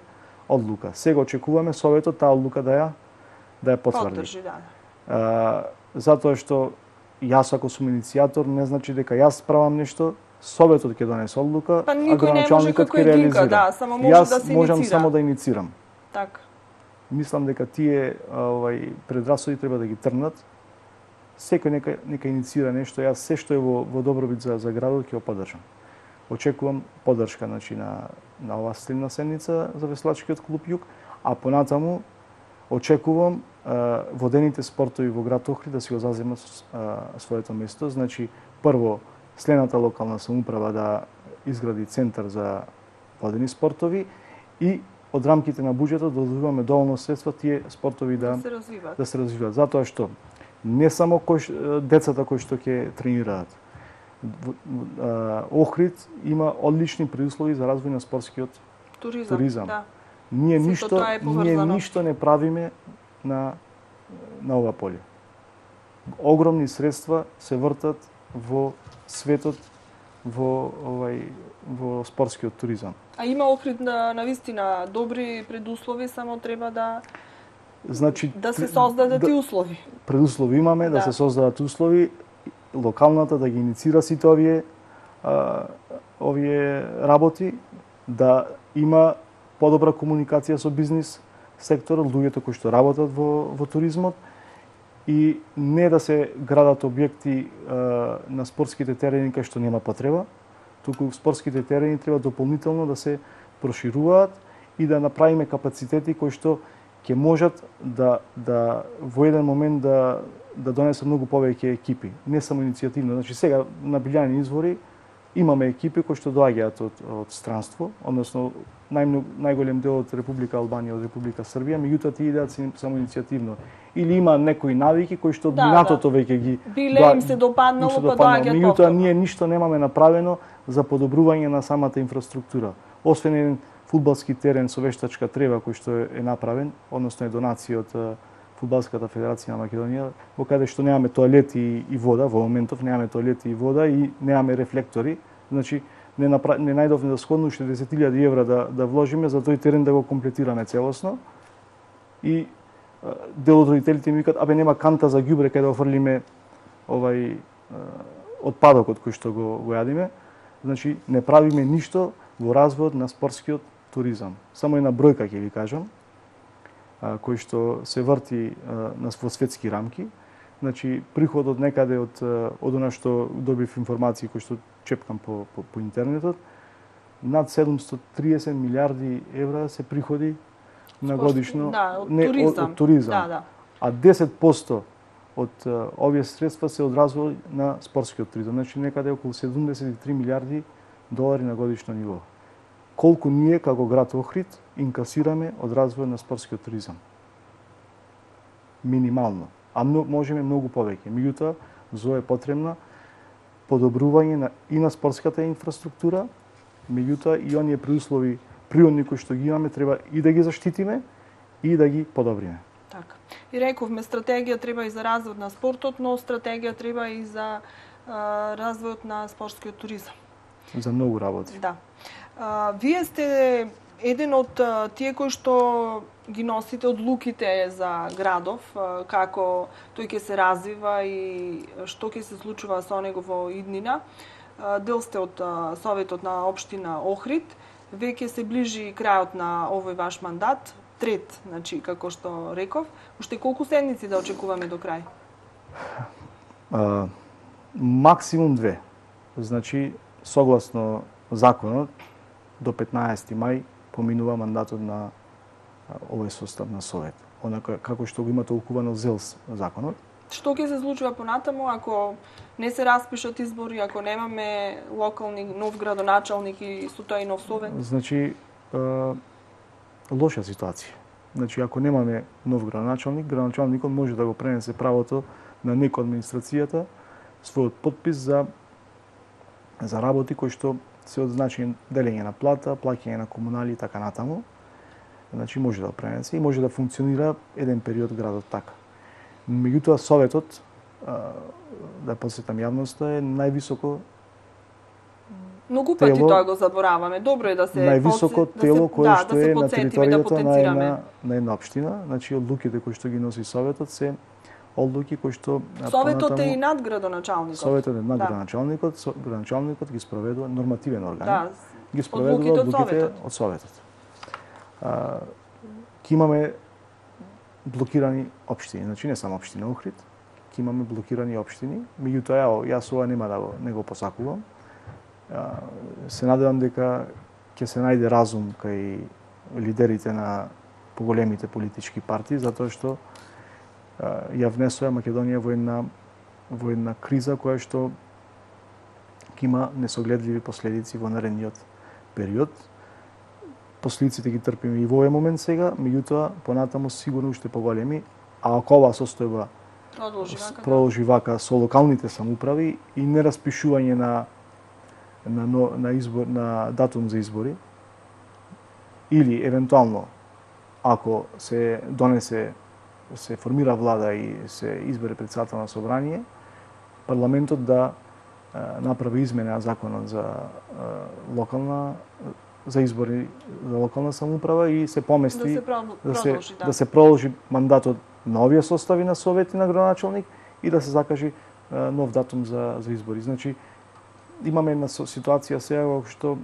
одлука. Сега очекуваме Советот таа одлука да ја потврди. Затоа што јас ако сум иницијатор не значи дека јас правам нешто, Советот ќе донесе одлука, а градоначалникот ќе реализира. Да, само може да се инициира. Можам само да иницирам. Така. Мислам дека тие предрасуди треба да ги трнат. Секој нека иницира нешто, јас се што е во добробит за градот ќе го поддржам. Очекувам поддршка значи на оваа следна седница за веслачкиот клуб Југ, а понатаму очекувам водените спортови во град Охрид да си го заземат своето место. Значи, прво, следната локална самоуправа да изгради центар за водени спортови и од рамките на буџетот да одвојуваме доволно средства тие спортови да се развиваат. Затоа што не само децата кои што ќе тренираат. Охрид има одлични предуслови за развој на спортскиот туризам. Да. Ние ништо не правиме на ова поле. Огромни средства се вртат во светот во спортскиот туризам. А има Охрид на вистина добри предуслови, само треба да се создадат и услови. Предуслови имаме, да се создадат услови, локалната да ги иницира сите овие работи, да има подобра комуникација со бизнис секторот, луѓето кои што работат во туризмот и не да се градат објекти на спортските терени кај што нема потреба, туку спортските терени треба дополнително да се прошируваат и да направиме капацитети кои што ќе можат да во еден момент да донесат многу повеќе екипи, не само иницијативно. Значи сега на Билјани извори имаме екипи кои што доаѓаат од странство, односно најголем дел од Република Албанија, од Република Србија, меѓутоа тие идеат само иницијативно. Или има некои навики кои што минатото веќе ги биле им се допаднало, па доаѓаат. Меѓутоа ние ништо немаме направено за подобрување на самата инфраструктура. Освен еден фудбалски терен со вештачка трева кој што е направен, односно е донација од Фудбалската федерација на Македонија, во каде што немаме тоалети и вода, во моментов немаме тоалети и вода и немаме рефлектори. Значи не најдовме да сходно уште 10.000 евра да вложиме за тој терен да го комплетираме целосно. И дел од родителите ми викаат: "Абе нема канта за ѓубре каде да офрлиме отпадокот кој што го јадиме." Значи не правиме ништо во развојот на спортскиот туризам. Само една бројка ќе ви кажам, кој што се врти во светски рамки. Значи приходот некаде од она што добив информации кои што чепкам по интернетот, над 730 милиарди евра се приходи на годишно од туризам. Да. А 10% од овие средства се одразува на спортскиот туризам. Значи некаде околу 73 милиарди долари на годишно ниво. Колку ние како град Охрид инкасираме од развој на спортскиот туризам? Минимално. А можеме многу повеќе. Меѓутоа, за ова е потребна подобрување и на спортската инфраструктура, меѓутоа и оние преуслови природни кои што ги имаме треба и да ги заштитиме и да ги подобриме. Така. И рековме, стратегија треба и за развојот на спортот, но стратегија треба и за развојот на спортскиот туризам. За многу работи. Да. Вие сте еден од тие кои што ги носите одлуките за градов, како тој ќе се развива и што ќе се случува со него во иднина. Дел сте од Советот на општина Охрид. Веќе се ближи крајот на овој ваш мандат, трет, значи, како што реков. Уште колку седмици да очекуваме до крај? Максимум 2. Значи, согласно законот, до 15 мај поминува мандатот на овој состав на Совет. Онака како што го има толкувано ЗЕЛС законот. Што ќе се случува понатаму ако не се распишат избори, ако немаме локални нов градоначалник и со тоа и нов Совет? Значи, лоша ситуација. Значи, ако немаме нов градоначалник, градоначалникот може да го пренесе правото на некој администрацијата својот подпис за работи кои што се од значи делење на плата, плаќање на комунали и така натаму. Значи може да пренесе и може да функционира еден период градот така. Меѓутоа Советот, да посетам јавноста, е највисоко многу пати тоа го забораваме. Добро е да се највисоко тело кое што е на територијата на една општина. Значи одлуките кои што ги носи Советот се одлуки кои што Советот е и над градоначалникот. Советот е над градоначалникот, градоначалникот ги спроведува нормативен орган. Да, ги спроведува одлуките од Советот. Ки имаме блокирани општини, значи не само општина Охрид, ки имаме блокирани општини, меѓутоа јас ова нема да не го посакувам. Се надевам дека ќе се најде разум кај лидерите на поголемите политички партии, затоа што ја внесоа Македонија во една криза која што ќе има несогледливи последици во наредниот период. Последиците ги трпиме и во овој момент сега, меѓутоа понатаму сигурно уште поголеми, а ако оваа состојба продолжи вака со локалните самоуправи и не распишување на датум за избори, или евентуално ако се донесе, се формира влада и се избере председател на собрание, парламентот да направи измена на законот за избори за локална самоуправа и се помести да се продолжи мандатот на овие состави на Совет и на градоначалник и да се закажи нов датум за избори. Значи, имаме една ситуација сега што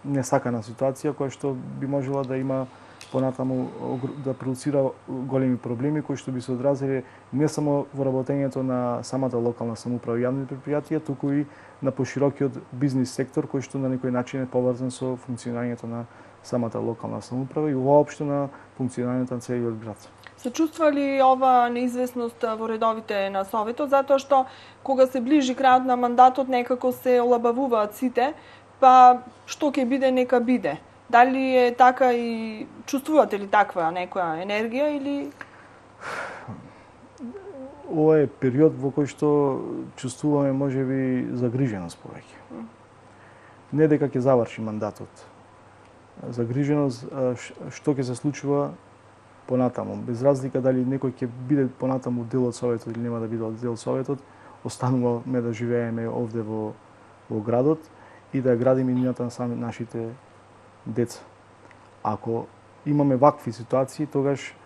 несакана ситуација која што би можела да има понатаму да продуцира големи проблеми кои што би се одразили не само во работењето на самата локална самоуправа и јавни предпријатија, туку и на поширокиот бизнис сектор кој што на некој начин е поврзан со функционирањето на самата локална самоуправа и воопшто на функционирањето на целиот град. Се чувства ли ова неизвестност во редовите на Советот, затоа што кога се ближи крајот на мандатот некако се олабавуваат сите, па што ќе биде нека биде? Дали е така и чувствувате ли таква некоја енергија или ова е период во кој што чувствуваме можеби загриженост повеќе. Не дека ќе заврши мандатот. Загриженост што ќе се случува понатаму. Без разлика дали некој ќе биде понатаму дел од Советот или нема да биде дел од Советот, остануваме да живееме овде во градот и да градиме иднината на сами нашите деца. Ако имаме вакви ситуации, тогаш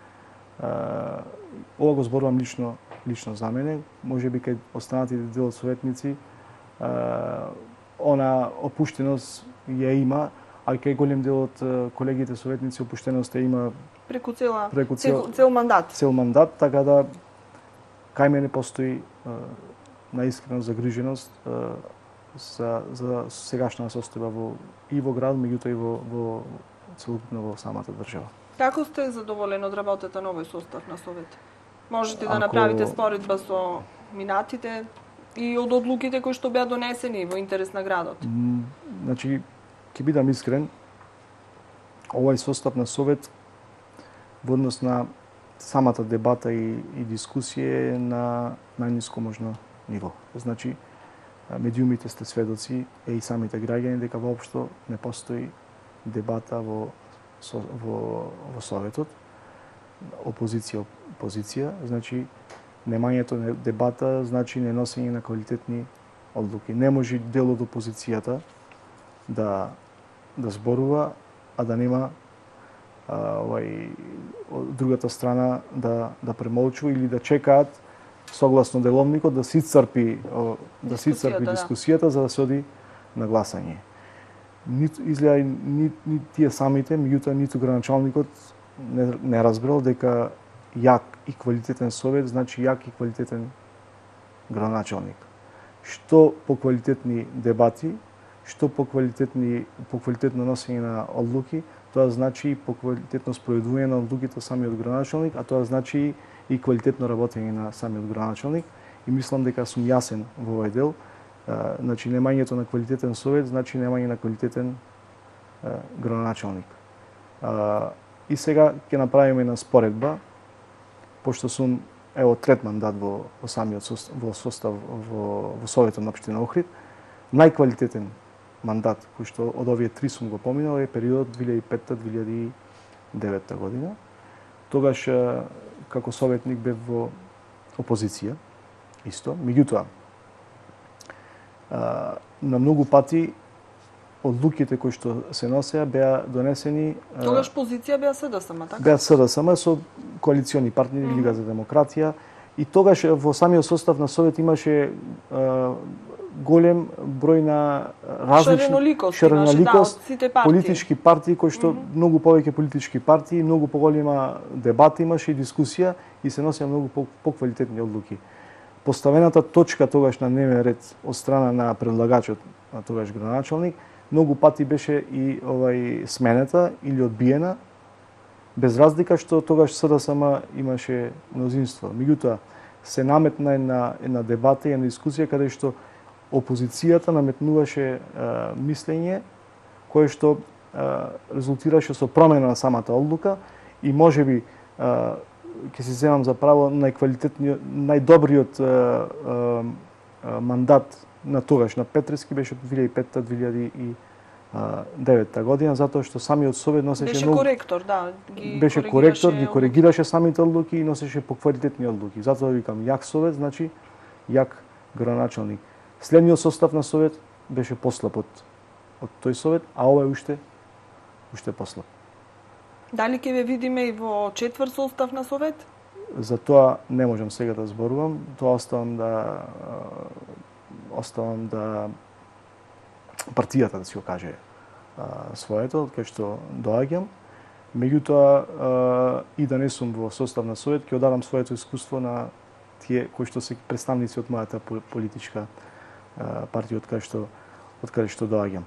ова го зборувам лично за мене, можеби кај останатите дел од советници, она опуштеност ја има, а кај голем дел од колегите советници опуштеноста има преку цел мандат. Цел мандат, така да кај мене постои наискрена загриженост за сегашна состојба и во град, меѓутоа и во целокупно во самата држава. Како сте задоволени од работата на овој состав на Совет? Можете да направите споредба со минатите и од одлуките кои што беа донесени во интерес на градот? Значи, ќе бидам искрен, овој состав на Совет во однос на самата дебата и дискусија е на најниско можно ниво. Значи, медиумите сте сведоци, и самите граѓани, дека воопшто не постои дебата во Советот, опозиција, значи немањето на дебата значи не носење на квалитетни одлуки. Не може дел од опозицијата да зборува, а да нема другата страна да премолчува или да чекаат согласно деловникот да се исцрпи дискусијата за да се оди на гласање. Изгледа ни тие самите, меѓутоа ниту градоначалникот не разбрал дека јак и квалитетен совет значи јак и квалитетен градоначалник. Што по квалитетни дебати, што по квалитетно носење на одлуки, тоа значи и по квалитетно спроведување на одлуките самиот градоначалник, а тоа значи и квалитетно работење на самиот градоначалник. И мислам дека сум јасен во овој дел. Значи, немањето на квалитетен совет значи немање на квалитетен градоначалник. И сега ќе направиме една споредба, пошто сум трет мандат во самиот состав во Советот на општина Охрид. Најквалитетен мандат кој што од овие три сум го поминал е периодот 2005-2009 година. Тогаш како советник бев во опозиција исто, меѓутоа на многу пати одлуките кои што се носеа беа донесени. Тогаш позиција беа СДСМ, така? Беа СДСМ со коалициони партнери, Лига за демократија, и тогаш во самиот состав на Совет имаше голем број на различни ширеноликост, политички партии кои што многу повеќе политички партии, многу поголема дебата имаше и дискусија и се носеа многу поквалитетни одлуки. Поставената точка тогаш на дневен ред од страна на предлагачот, на тогаш градоначалник, многу пати беше и сменета или одбиена, без разлика што тогаш СДСМ имаше мнозинство. Меѓутоа, се наметна една дебата и една дискусија каде што опозицијата наметнуваше мислење кое што резултираше со промена на самата одлука и можеби ќе се земам за право најдобриот мандат на тогаш на Петрески беше од 2005-2009 година, затоа што самиот Совет носеше беше коректор, да, ги коригираше самите одлуки и носеше поквалитетни одлуки. Затоа викам јак Совет значи јак градоначалник. Следниот состав на Совет беше послаб од тој Совет, а овој уште послаб. Дали ќе ве видиме и во четврт состав на Совет? За тоа не можам сега да зборувам, тоа оставам да партијата да си го каже своето, кај што доаѓам. Меѓутоа и да не сум во состав на Совет, ќе одадам своето искуство на тие кои што се представници од мојата политичка партија од каде што доаѓам.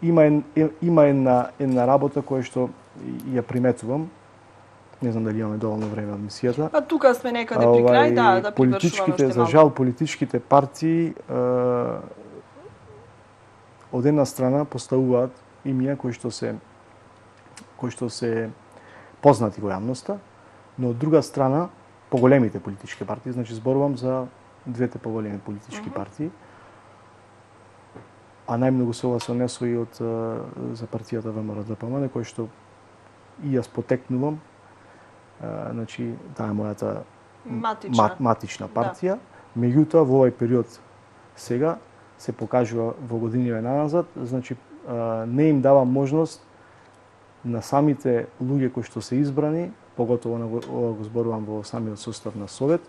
Има една работа која што ја приметувам. Не знам дали имаме доволно време од мисијата. А тука сме некаде при крај, да привршуваме уште малку. За жал, политичките партии од една страна поставуваат имија кои што се познати во јавноста, но од друга страна поголемите политички партии, значи зборувам за двете поголеми политички партии, а најмногу се ова се однесува и за партијата ВМРО-ДПМН, кој што и јас потекнувам, значи таа е мојата матична партија, меѓутоа во овој период сега се покажува во годиниве наназад, значи не им дава можност на самите луѓе кои што се избрани, поготово ова го зборувам во самиот состав на Совет,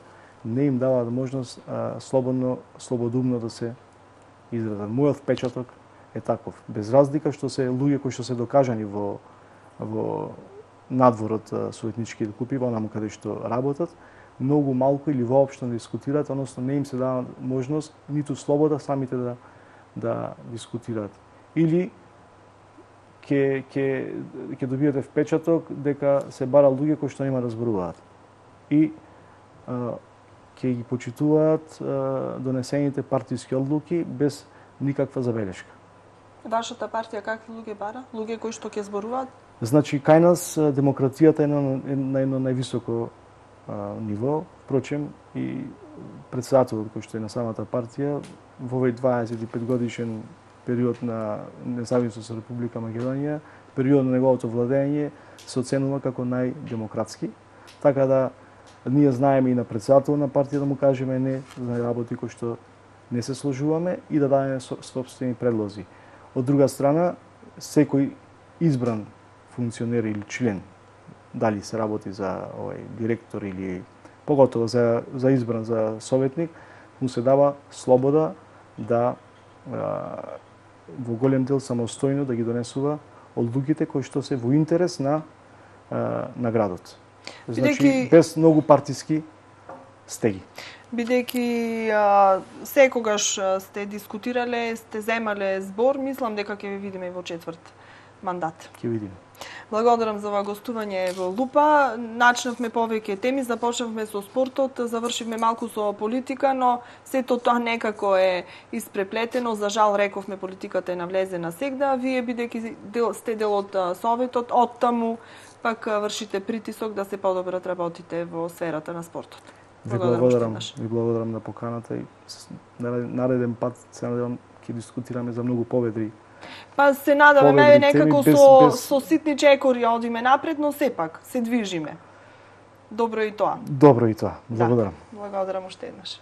не им дава можност слободумно да се изразат. Мојот впечаток е таков, без разлика што се луѓе кои што се докажани во надвор од советничките клупи, онаму каде што работат, многу малку или воопшто не дискутираат, односно не им се дава можност ниту слобода самите да дискутираат. Или ќе добиете впечаток дека се бара луѓе кои што нема да зборуваат. И ќе ги почитуваат донесените партиски одлуки без никаква забелешка. Вашата партија какви луѓе бара? Луѓе кои што ќе зборуваат? Значи, кај нас демократијата е на едно највисоко ниво. Впрочем, и председателот кој што е на самата партија во овој 25 годишен период на независност Република Македонија, период на неговото владење се оценува како најдемократски. Така да ние знаеме и на председател на партија да му кажеме не за работи кои што не се сложуваме и да дадеме собствени предлози. Од друга страна, секој избран функционер или член, дали се работи за директор или поготово за избран за советник, му се дава слобода да во голем дел самостојно да ги донесува одлуките кои што се во интерес на градот. Значи, без многу партиски стеги. Бидејќи секогаш сте дискутирале, сте земале збор, мислам дека ќе ви видиме и во четврт мандат. Ќе видиме. Благодарам за ова гостување во Лупа. Начнавме повеќе теми, започнавме со спортот, завршивме малку со политика, но сето тоа некако е испреплетено. За жал, рековме, политиката е навлезена сегда. Вие, бидејќи сте дел од Советот, оттаму пак вршите притисок да се подобрат работите во сферата на спортот. Ви благодарам на поканата и нареден пат се надевам ќе дискутираме за многу победи. Па се надаваме некако со ситни чекори одиме напред, но сепак се движиме. Добро и тоа. Добро и тоа. Благодарам. Да, благодарам уште еднаш.